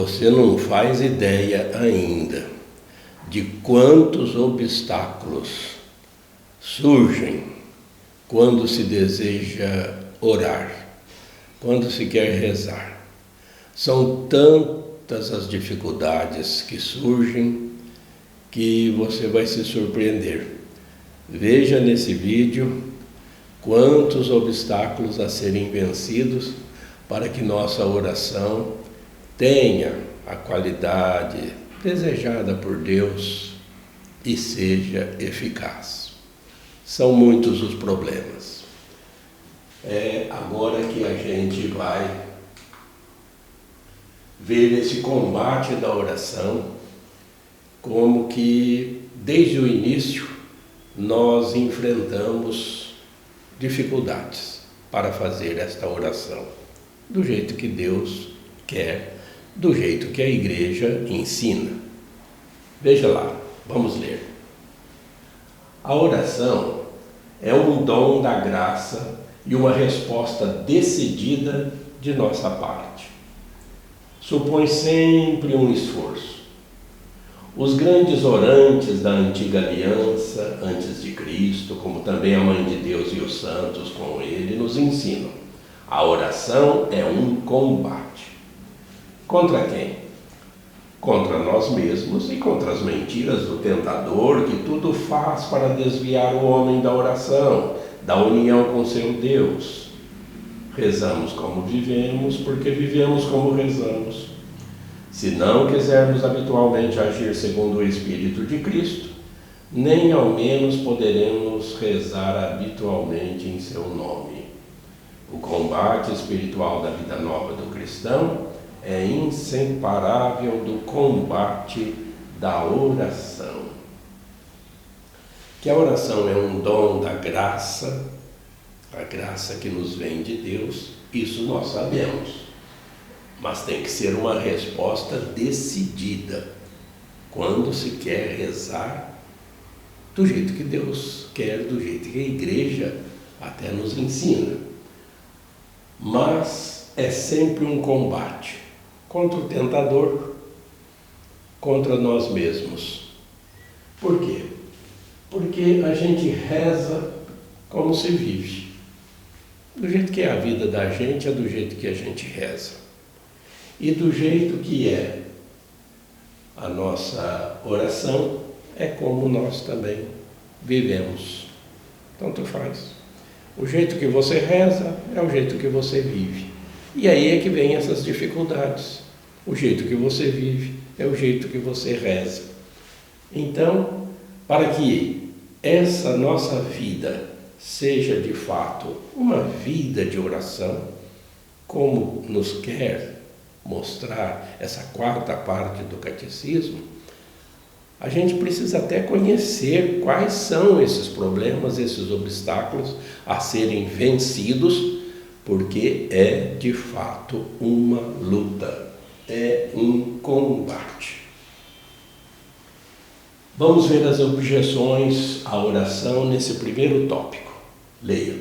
Você não faz ideia ainda de quantos obstáculos surgem quando se deseja orar, quando se quer rezar. São tantas as dificuldades que surgem que você vai se surpreender. Veja nesse vídeo quantos obstáculos a serem vencidos para que nossa oração tenha a qualidade desejada por Deus e seja eficaz. São muitos os problemas. É agora que a gente vai ver esse combate da oração, como que desde o início nós enfrentamos dificuldades para fazer esta oração do jeito que Deus quer, do jeito que a igreja ensina. Veja lá, vamos ler. A oração é um dom da graça e uma resposta decidida de nossa parte. Supõe sempre um esforço. Os grandes orantes da antiga aliança, antes de Cristo, como também a Mãe de Deus e os santos com ele, nos ensinam. A oração é um combate. Contra quem? Contra nós mesmos e contra as mentiras do tentador, que tudo faz para desviar o homem da oração, da união com seu Deus. Rezamos como vivemos, porque vivemos como rezamos. Se não quisermos habitualmente agir segundo o Espírito de Cristo, nem ao menos poderemos rezar habitualmente em seu nome. O combate espiritual da vida nova do cristão é inseparável do combate da oração. Que a oração é um dom da graça, a graça que nos vem de Deus, isso nós sabemos. Mas tem que ser uma resposta decidida quando se quer rezar do jeito que Deus quer, do jeito que a igreja até nos ensina. Mas é sempre um combate contra o tentador, contra nós mesmos. Por quê? Porque a gente reza como se vive. Do jeito que é a vida da gente, é do jeito que a gente reza. E do jeito que é a nossa oração, é como nós também vivemos. Tanto faz. O jeito que você reza é o jeito que você vive. E aí é que vem essas dificuldades. O jeito que você vive é o jeito que você reza. Então, para que essa nossa vida seja de fato uma vida de oração, como nos quer mostrar essa quarta parte do catecismo, a gente precisa até conhecer quais são esses problemas, esses obstáculos a serem vencidos, porque é de fato uma luta, é um combate. Vamos ver as objeções à oração nesse primeiro tópico. Leia.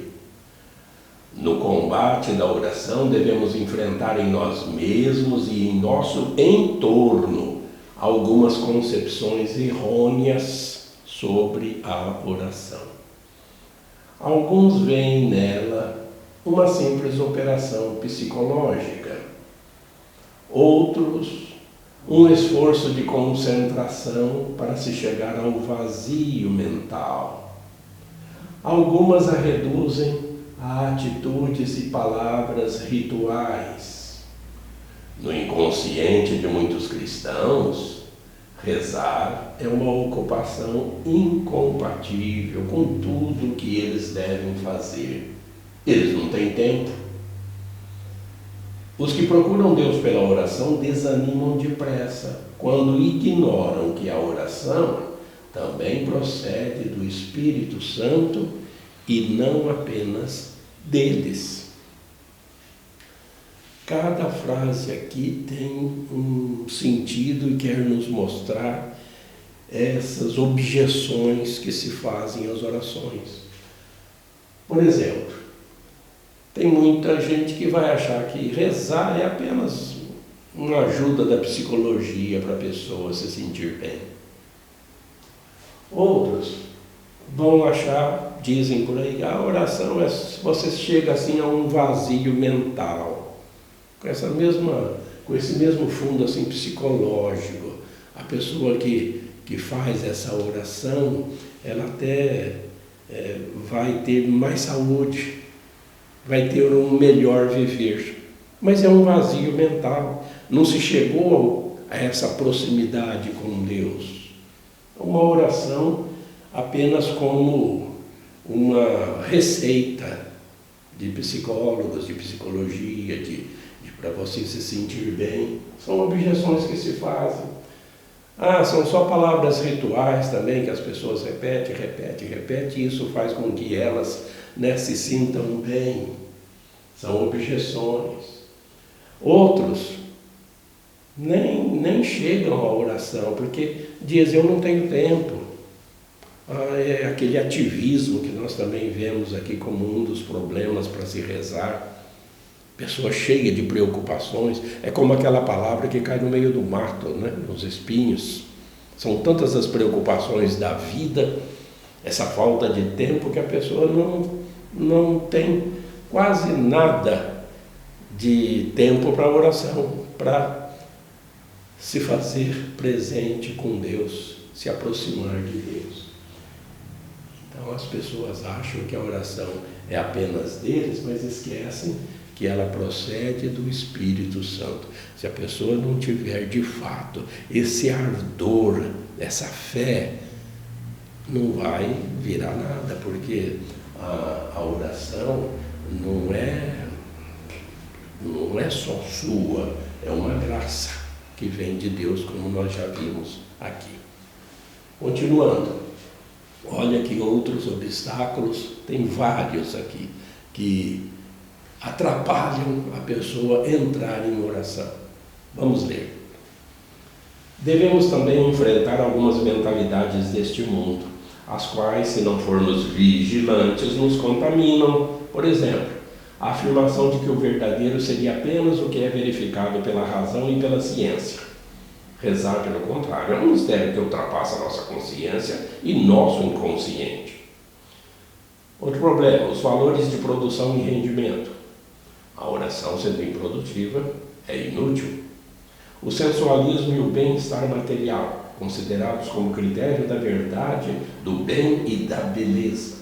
No combate da oração devemos enfrentar em nós mesmos e em nosso entorno algumas concepções errôneas sobre a oração. Alguns veem nela uma simples operação psicológica, outros um esforço de concentração para se chegar ao vazio mental. Algumas a reduzem a atitudes e palavras rituais. No inconsciente de muitos cristãos, rezar é uma ocupação incompatível com tudo que eles devem fazer. Eles não têm tempo. Os que procuram Deus pela oração desanimam depressa quando ignoram que a oração também procede do Espírito Santo e não apenas deles. Cada frase aqui tem um sentido e quer nos mostrar essas objeções que se fazem às orações. Por exemplo, tem muita gente que vai achar que rezar é apenas uma ajuda da psicologia para a pessoa se sentir bem. Outros vão achar, dizem por aí, a oração é se você chega assim a um vazio mental, com esse mesmo fundo assim psicológico. A pessoa que faz essa oração, ela até vai ter mais saúde, vai ter um melhor viver, mas é um vazio mental, não se chegou a essa proximidade com Deus. Uma oração apenas como uma receita de psicólogos, de psicologia, para você se sentir bem. São objeções que se fazem. São só palavras rituais também, que as pessoas repetem, e isso faz com que elas se sintam bem. São objeções. Outros nem chegam à oração, porque dizem, eu não tenho tempo. É aquele ativismo que nós também vemos aqui como um dos problemas para se rezar. Pessoa cheia de preocupações, é como aquela palavra que cai no meio do mato, nos espinhos. São tantas as preocupações da vida, essa falta de tempo, que a pessoa não tem quase nada de tempo para oração, para se fazer presente com Deus, se aproximar de Deus. Então as pessoas acham que a oração é apenas deles, mas esquecem que ela procede do Espírito Santo. Se a pessoa não tiver de fato esse ardor, essa fé, não vai virar nada, porque a oração não é só sua, é uma graça que vem de Deus, como nós já vimos aqui. Continuando, olha que outros obstáculos, tem vários aqui, que atrapalham a pessoa entrar em oração. Vamos ler. Devemos também enfrentar algumas mentalidades deste mundo, as quais, se não formos vigilantes, nos contaminam. Por exemplo, a afirmação de que o verdadeiro seria apenas o que é verificado pela razão e pela ciência. Rezar, pelo contrário, é um mistério que ultrapassa a nossa consciência e nosso inconsciente. Outro problema, os valores de produção e rendimento. A oração, sendo improdutiva, é inútil. O sensualismo e o bem-estar material, considerados como critério da verdade, do bem e da beleza.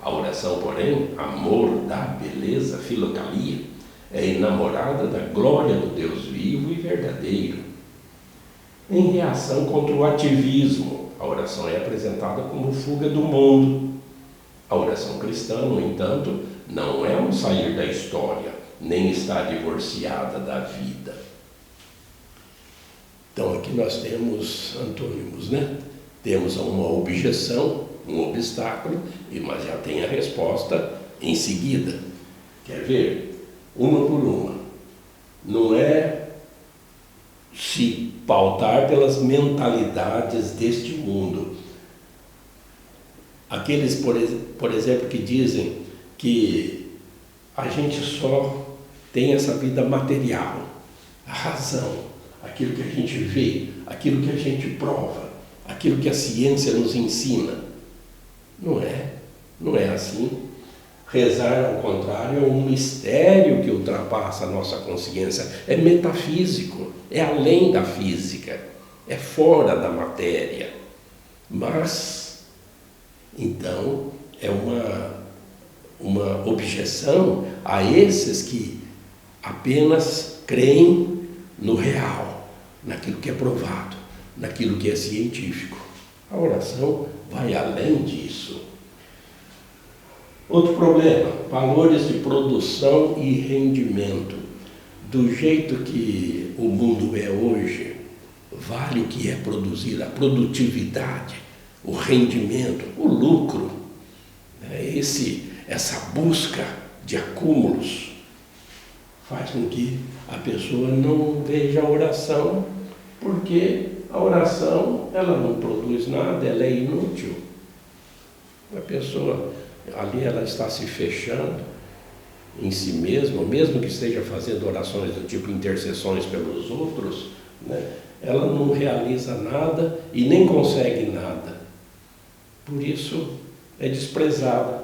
A oração, porém, amor da beleza, filocalia, é enamorada da glória do Deus vivo e verdadeiro. Em reação contra o ativismo, a oração é apresentada como fuga do mundo. A oração cristã, no entanto, não é um sair da história, nem está divorciada da vida. Então aqui nós temos antônimos, Temos uma objeção, um obstáculo, mas já tem a resposta em seguida. Quer ver? Uma por uma. Não é se pautar pelas mentalidades deste mundo. Aqueles, por exemplo, que dizem que a gente só tem essa vida material, a razão, aquilo que a gente vê, aquilo que a gente prova, aquilo que a ciência nos ensina. Não é assim. Rezar, ao contrário, é um mistério que ultrapassa a nossa consciência, é metafísico, é além da física, é fora da matéria. Mas, então, é uma objeção a esses que apenas creem no real, naquilo que é provado, naquilo que é científico. A oração vai além disso. Outro problema, valores de produção e rendimento. Do jeito que o mundo é hoje, vale o que é produzido, a produtividade, o rendimento, o lucro. Essa busca de acúmulos faz com que a pessoa não veja a oração, porque a oração ela não produz nada, ela é inútil. A pessoa ali ela está se fechando em si mesmo, mesmo que esteja fazendo orações do tipo intercessões pelos outros, né, ela não realiza nada e nem consegue nada. Por isso é desprezada.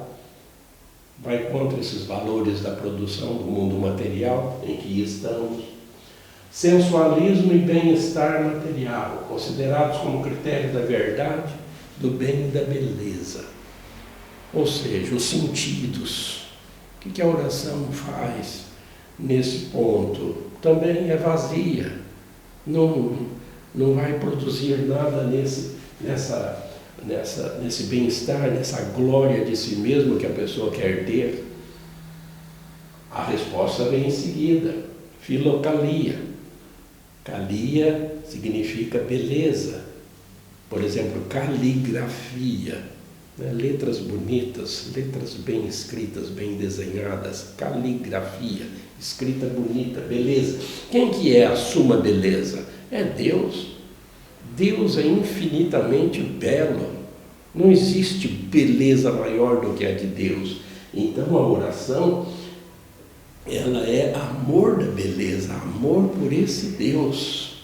Vai contra esses valores da produção do mundo material em que estamos. Sensualismo e bem-estar material, considerados como critério da verdade, do bem e da beleza. Ou seja, os sentidos. O que a oração faz nesse ponto? Também é vazia. Não vai produzir nada nesse bem-estar, nessa glória de si mesmo que a pessoa quer ter. A resposta vem em seguida. Filocalia. Calia significa beleza. Por exemplo, caligrafia, né? Letras bonitas, letras bem escritas, bem desenhadas, caligrafia, escrita bonita, beleza. Quem que é a suma beleza? É Deus. Deus é infinitamente belo. Não existe beleza maior do que a de Deus. Então a oração, ela é amor da beleza, amor por esse Deus.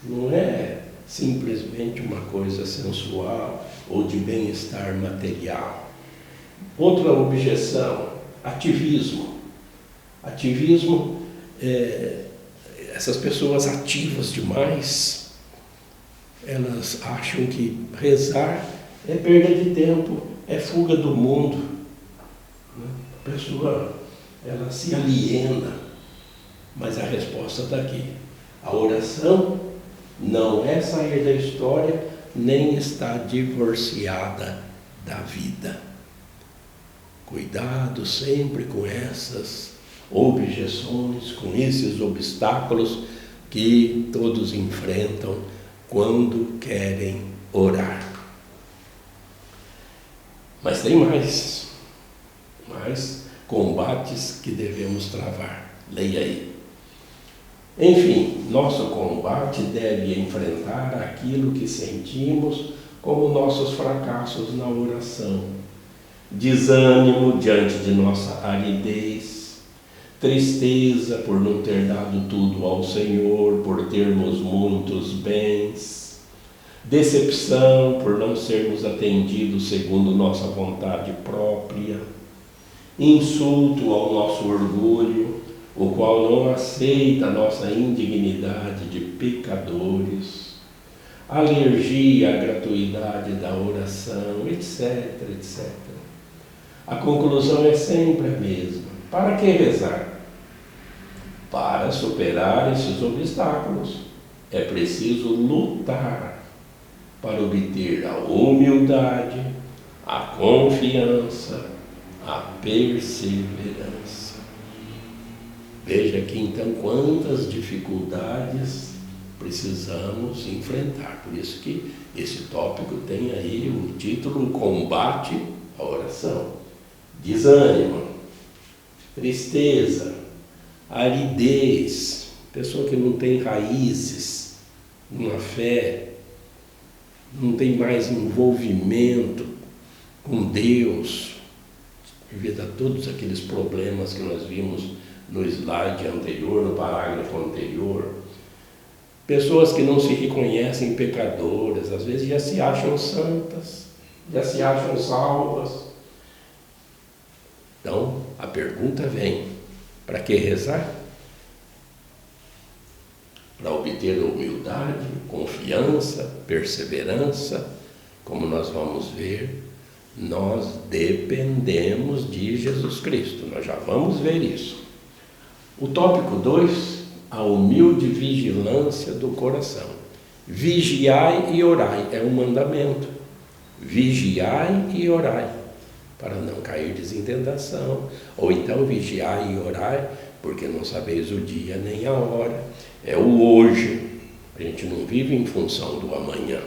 Não é simplesmente uma coisa sensual ou de bem-estar material. Outra objeção, ativismo. Ativismo, essas pessoas ativas demais, elas acham que rezar é perda de tempo, é fuga do mundo. A pessoa, ela se aliena, mas a resposta está aqui. A oração não é sair da história, nem está divorciada da vida. Cuidado sempre com essas objeções, com esses obstáculos que todos enfrentam quando querem orar. Mas tem mais combates que devemos travar. Leia aí. Enfim, nosso combate deve enfrentar aquilo que sentimos como nossos fracassos na oração. Desânimo diante de nossa aridez, tristeza por não ter dado tudo ao Senhor, por termos muitos bens, decepção por não sermos atendidos segundo nossa vontade própria, insulto ao nosso orgulho, o qual não aceita a nossa indignidade de pecadores, alergia à gratuidade da oração, etc, etc. A conclusão é sempre a mesma. Para que rezar? Para superar esses obstáculos. É preciso lutar para obter a humildade, a confiança, a perseverança. Veja aqui então quantas dificuldades precisamos enfrentar. Por isso que esse tópico tem aí o título Combate à Oração. Desânimo, tristeza, aridez, pessoa que não tem raízes numa fé, não tem mais envolvimento com Deus, devido a todos aqueles problemas que nós vimos no slide anterior, no parágrafo anterior. Pessoas que não se reconhecem pecadoras, às vezes já se acham santas, já se acham salvas. Então, a pergunta vem: para que rezar? Para obter humildade, confiança, perseverança. Como nós vamos ver, nós dependemos de Jesus Cristo. Nós já vamos ver isso. O tópico 2, a humilde vigilância do coração. Vigiai e orai, é um mandamento. Vigiai e orai, para não cairdes em tentação. Ou então vigiai e orai, porque não sabeis o dia nem a hora. É o hoje. A gente não vive em função do amanhã.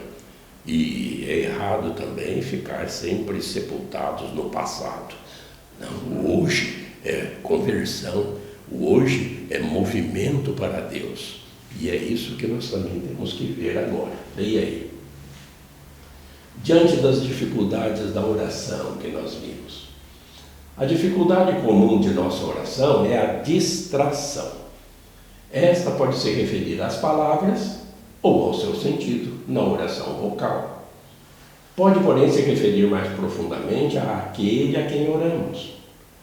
E é errado também ficar sempre sepultados no passado. Não, o hoje é conversão, o hoje é movimento para Deus. E é isso que nós também temos que ver agora. Leia aí. Diante das dificuldades da oração que nós vimos, A dificuldade comum de nossa oração é a distração. Esta pode se referir às palavras ou ao seu sentido na oração vocal. Pode, porém, se referir mais profundamente àquele a quem oramos,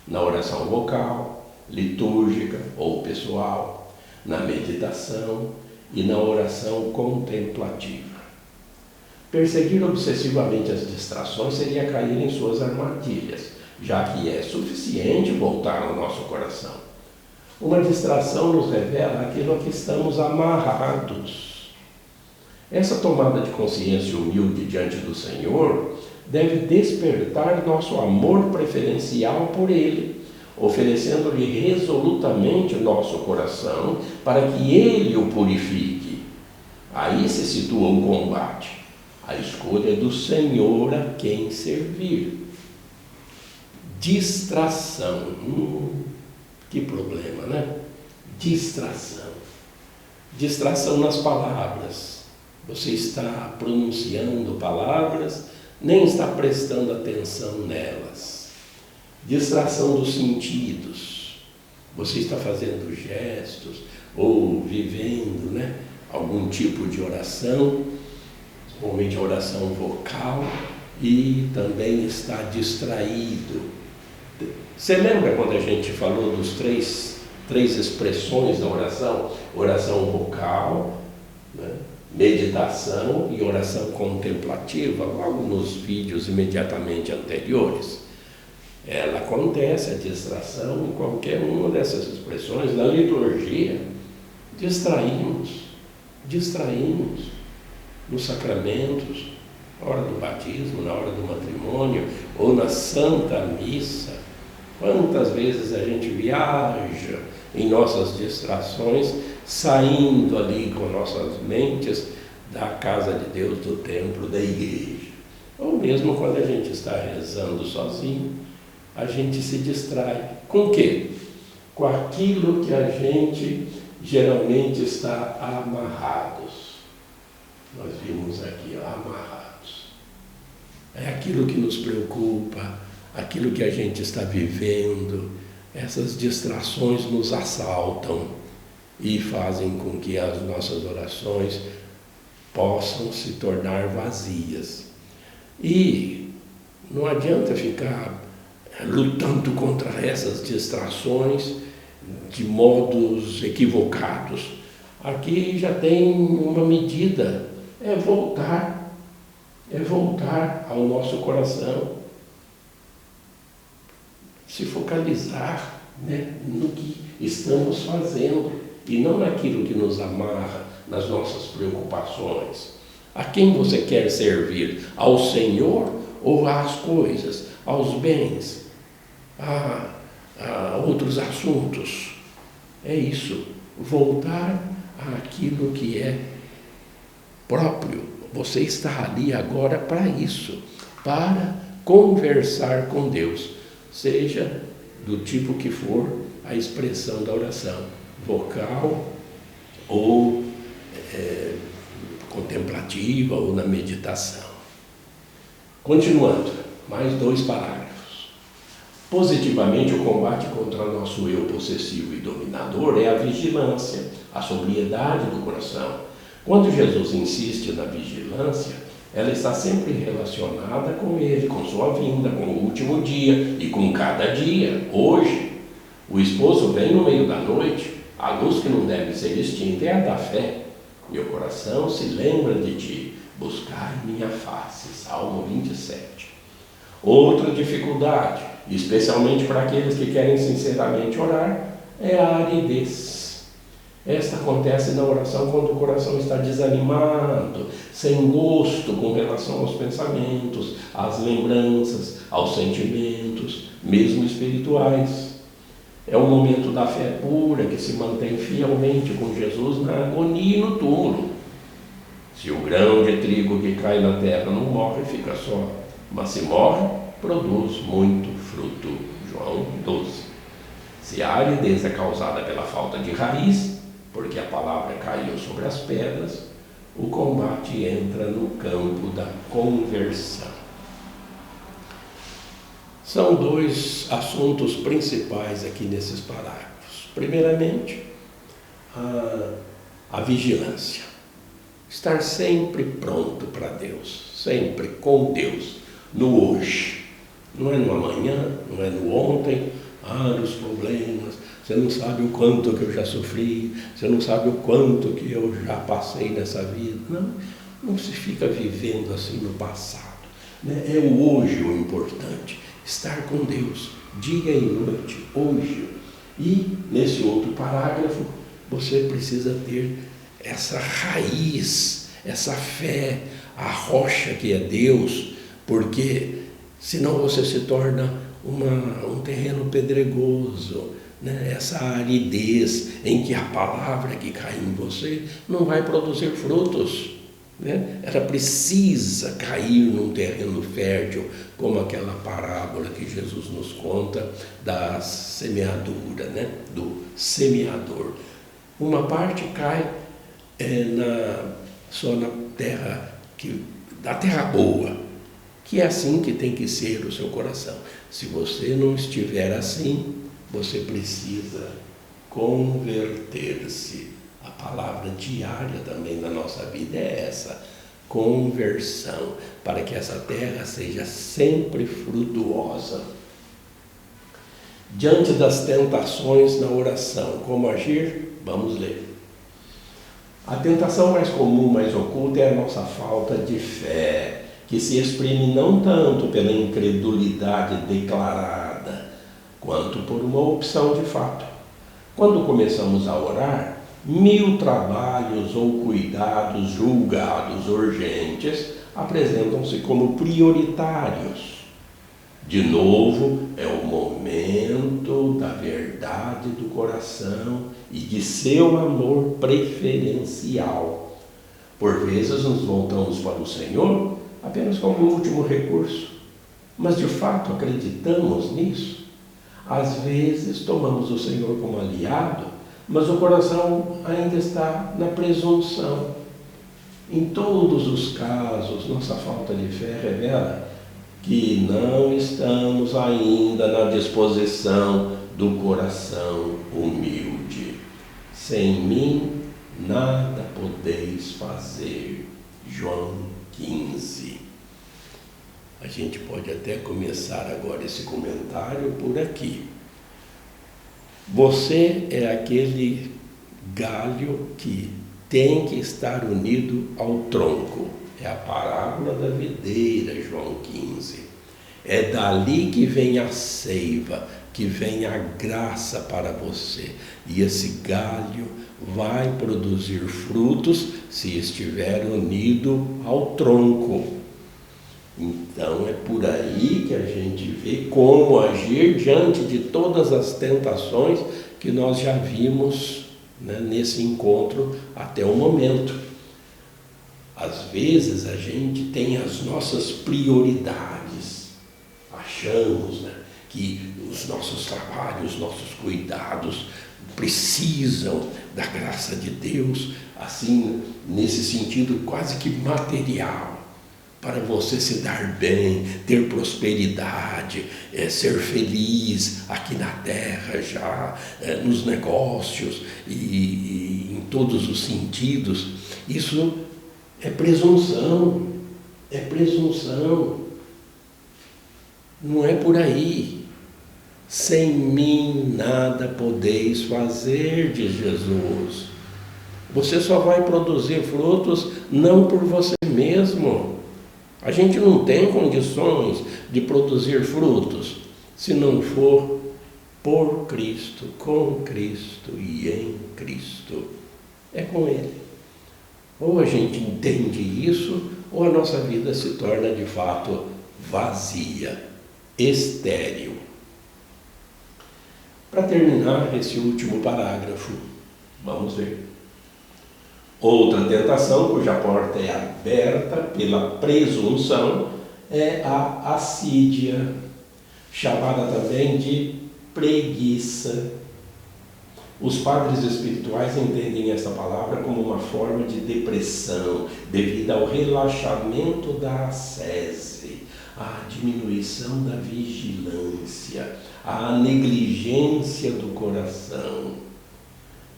na oração vocal, litúrgica ou pessoal, na meditação e na oração contemplativa. Perseguir obsessivamente as distrações seria cair em suas armadilhas, já que é suficiente voltar ao nosso coração. Uma distração nos revela aquilo a que estamos amarrados. Essa tomada de consciência humilde diante do Senhor deve despertar nosso amor preferencial por Ele, oferecendo-lhe resolutamente nosso coração para que Ele o purifique. Aí se situa o combate. A escolha do Senhor a quem servir. Distração. Que problema, né? Distração. Distração nas palavras. Você está pronunciando palavras, nem está prestando atenção nelas. Distração dos sentidos. Você está fazendo gestos ou vivendo, algum tipo de oração, principalmente a oração vocal, e também está distraído. Você lembra quando a gente falou dos três expressões da oração? Oração vocal, meditação e oração contemplativa, logo nos vídeos imediatamente anteriores. Ela acontece, a distração, em qualquer uma dessas expressões. Na liturgia, distraímos nos sacramentos, na hora do batismo, na hora do matrimônio, ou na Santa Missa. Quantas vezes a gente viaja em nossas distrações, saindo ali com nossas mentes da casa de Deus, do templo, da igreja. Ou mesmo quando a gente está rezando sozinho, a gente se distrai. Com o quê? Com aquilo que a gente geralmente está amarrados. Nós vimos aqui, amarrados. É aquilo que nos preocupa, aquilo que a gente está vivendo. Essas distrações nos assaltam e fazem com que as nossas orações possam se tornar vazias. E não adianta ficar lutando contra essas distrações de modos equivocados. Aqui já tem uma medida, é voltar ao nosso coração, se focalizar no que estamos fazendo e não naquilo que nos amarra, nas nossas preocupações. A quem você quer servir? Ao Senhor ou às coisas, aos bens, a outros assuntos? É isso, voltar àquilo que é próprio. Você está ali agora para isso, para conversar com Deus, seja do tipo que for a expressão da oração, vocal ou contemplativa ou na meditação. Continuando, mais 2 parágrafos. Positivamente, o combate contra nosso eu possessivo e dominador é a vigilância, a sobriedade do coração. Quando Jesus insiste na vigilância, ela está sempre relacionada com Ele, com sua vinda, com o último dia e com cada dia. Hoje, o esposo vem no meio da noite, a luz que não deve ser extinta é a da fé. Meu coração se lembra de ti, buscar minha face. Salmo 27. Outra dificuldade, especialmente para aqueles que querem sinceramente orar, é a aridez. Esta acontece na oração quando o coração está desanimado, sem gosto com relação aos pensamentos, às lembranças, aos sentimentos, mesmo espirituais. É o momento da fé pura que se mantém fielmente com Jesus na agonia e no túmulo. Se o grão de trigo que cai na terra não morre, fica só, mas se morre, produz muito fruto. João 12. Se a aridez é causada pela falta de raiz, porque a palavra caiu sobre as pedras, o combate entra no campo da conversão. São dois assuntos principais aqui nesses parágrafos. Primeiramente, a vigilância. Estar sempre pronto para Deus, sempre com Deus, no hoje. Não é no amanhã, não é no ontem, os problemas, você não sabe o quanto que eu já sofri, você não sabe o quanto que eu já passei nessa vida. Não se fica vivendo assim no passado, né? É o hoje o importante, estar com Deus, dia e noite, hoje. E nesse outro parágrafo, você precisa ter essa raiz, essa fé, a rocha que é Deus, porque senão você se torna um terreno pedregoso, né? Essa aridez em que a palavra que cai em você não vai produzir frutos, né? Ela precisa cair num terreno fértil, como aquela parábola que Jesus nos conta da semeadura, né? Do semeador. Uma parte cai só na terra, da terra boa, que é assim que tem que ser o seu coração. Se você não estiver assim, você precisa converter-se. A palavra diária também na nossa vida é essa, conversão, para que essa terra seja sempre frutuosa. Diante das tentações na oração, como agir? Vamos ler. A tentação mais comum, mais oculta, é a nossa falta de fé, que se exprime não tanto pela incredulidade declarada, quanto por uma opção de fato. Quando começamos a orar, 1000 trabalhos ou cuidados julgados urgentes apresentam-se como prioritários. De novo, é o momento da verdade do coração e de seu amor preferencial. Por vezes nos voltamos para o Senhor apenas como último recurso, mas de fato acreditamos nisso. Às vezes tomamos o Senhor como aliado, mas o coração ainda está na presunção. Em todos os casos, nossa falta de fé revela que não estamos ainda na disposição do coração humilde. Sem mim, nada podeis fazer. João 15. A gente pode até começar agora esse comentário por aqui. Você é aquele galho que tem que estar unido ao tronco. É a parábola da videira, João 15. É dali que vem a seiva, que vem a graça para você. E esse galho vai produzir frutos se estiver unido ao tronco. Então é por aí que a gente vê como agir diante de todas as tentações que nós já vimos, né, nesse encontro até o momento. Às vezes a gente tem as nossas prioridades, achamos, né, que os nossos trabalhos, os nossos cuidados precisam da graça de Deus, assim, nesse sentido quase que material, para você se dar bem, ter prosperidade, ser feliz aqui na terra já, nos negócios e em todos os sentidos. Isso é presunção, não é por aí. Sem mim nada podeis fazer, diz Jesus. Você só vai produzir frutos não por você mesmo. A gente não tem condições de produzir frutos se não for por Cristo, com Cristo e em Cristo. É com Ele. Ou a gente entende isso, ou a nossa vida se torna de fato vazia, estéril. Para terminar esse último parágrafo, vamos ver. Outra tentação, cuja porta é aberta pela presunção, é a assídia, chamada também de preguiça. Os padres espirituais entendem essa palavra como uma forma de depressão, devido ao relaxamento da ascese, a diminuição da vigilância, a negligência do coração.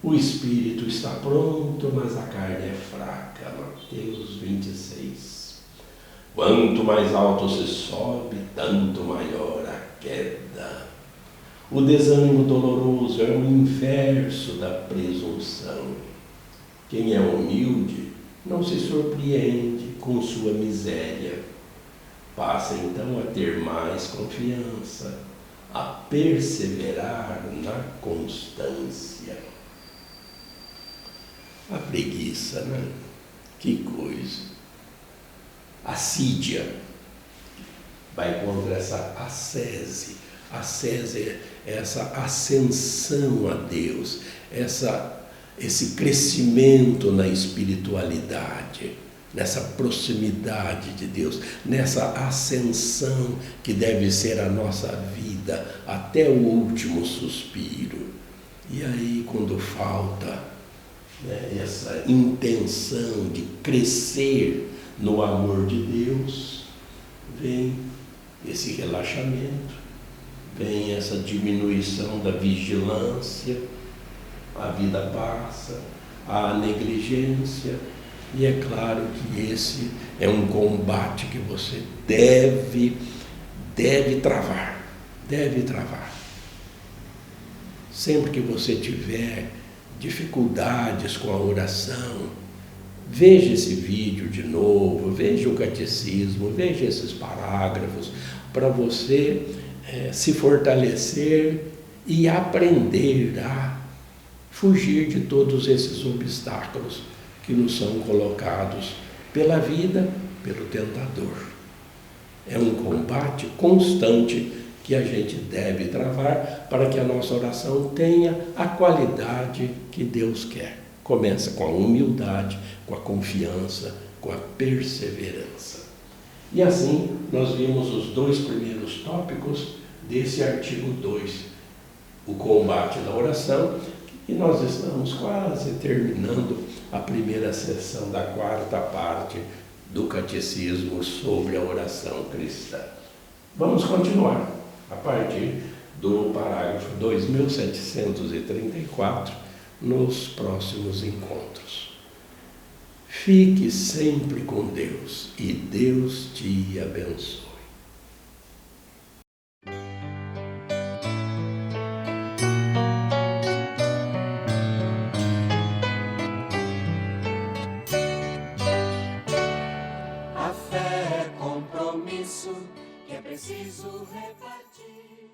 O espírito está pronto, mas a carne é fraca. Mateus 26. Quanto mais alto se sobe, tanto maior a queda. O desânimo doloroso é o inverso da presunção. Quem é humilde não se surpreende com sua miséria. Passa então a ter mais confiança, a perseverar na constância. A preguiça, né? Que coisa. A assídia vai contra essa ascese. A ascese é essa ascensão a Deus, esse crescimento na espiritualidade, nessa proximidade de Deus, nessa ascensão que deve ser a nossa vida até o último suspiro. E aí, quando falta, né, essa intenção de crescer no amor de Deus, vem esse relaxamento, vem essa diminuição da vigilância, a vida passa, a negligência, e é claro que esse é um combate que você deve travar, Sempre que você tiver dificuldades com a oração, veja esse vídeo de novo, veja o catecismo, veja esses parágrafos, para você se fortalecer e aprender a fugir de todos esses obstáculos que nos são colocados pela vida, pelo tentador. É um combate constante que a gente deve travar para que a nossa oração tenha a qualidade que Deus quer. Começa com a humildade, com a confiança, com a perseverança. E assim nós vimos os 2 primeiros tópicos desse artigo 2, o combate da oração, e nós estamos quase terminando a primeira sessão da 4ª parte do Catecismo sobre a oração cristã. Vamos continuar a partir do parágrafo 2734 nos próximos encontros. Fique sempre com Deus e Deus te abençoe. A fé é compromisso que é preciso repartir.